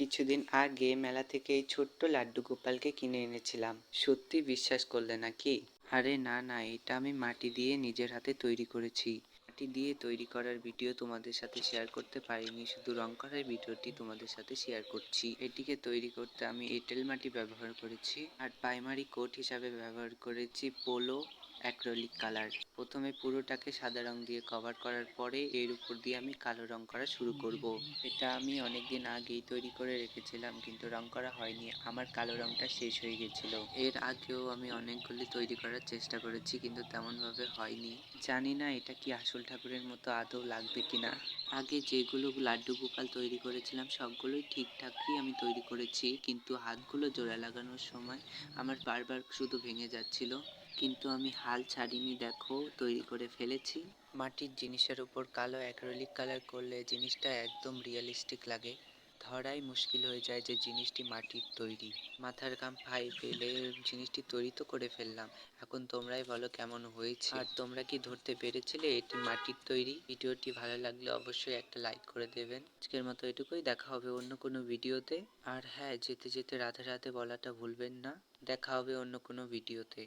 কিছুদিন আগে মেলা থেকে এই ছোট্ট লাড্ডু গোপালকে কিনে এনেছিলাম। সত্যি বিশ্বাস করলে নাকি? আরে না না, এটা আমি মাটি দিয়ে নিজের হাতে তৈরি করেছি। মাটি দিয়ে তৈরি করার ভিডিও তোমাদের সাথে শেয়ার করতে পারিনি, শুধু রং করার ভিডিওটি তোমাদের সাথে শেয়ার করছি। এটিকে তৈরি করতে আমি এঁটেল মাটি ব্যবহার করেছি আর প্রাইমারি কোট হিসাবে ব্যবহার করেছি পোলো অ্যাক্রিলিক কালার। প্রথমে পুরোটাকে সাদা রং দিয়ে কভার করার পরে এর উপর দিয়ে আমি কালো রং করা শুরু করব। এটা আমি অনেকদিন আগেই তৈরি করে রেখেছিলাম, কিন্তু রং করা হয়নি, আমার কালো রংটা শেষ হয়ে গেছিল। এর আগেও আমি অনেকগুলি তৈরি করার চেষ্টা করেছি, কিন্তু তেমনভাবে হয়নি। জানি না এটা কি আসল ঠাকুরের মতো আদৌ লাগবে কিনা। আগে যেগুলো লাড্ডু গোপাল তৈরি করেছিলাম সবগুলোই ঠিকঠাকই আমি তৈরি করেছি, কিন্তু হাতগুলো জোড়া লাগানোর সময় আমার বারবার শুধু ভেঙে যাচ্ছিল। কিন্তু আমি হাল ছাড়িনি, দেখো তৈরি করে ফেলেছি। মাটির জিনিসের উপর কালো অ্যাক্রিলিক কালার করলে জিনিসটা একদম রিয়েলিস্টিক লাগে। ধরাই মুশকিল হয়ে যায় যে জিনিসটি মাটির তৈরি। মাথার ঘাম পায়ে ফেলে জিনিসটি তৈরি তো করে ফেললাম। এখন তোমরাই বলো কেমন হয়েছে, আর তোমরা কি ধরতে পেরেছিলে এটি মাটির তৈরি? ভিডিওটি ভালো লাগলে অবশ্যই একটা লাইক করে দেবেন। আজকের মতো এটুকুই, দেখা হবে অন্য কোনো ভিডিওতে। আর হ্যাঁ, যেতে যেতে রাধে রাধে বলাটা ভুলবেন না। দেখা হবে অন্য কোনো ভিডিওতে।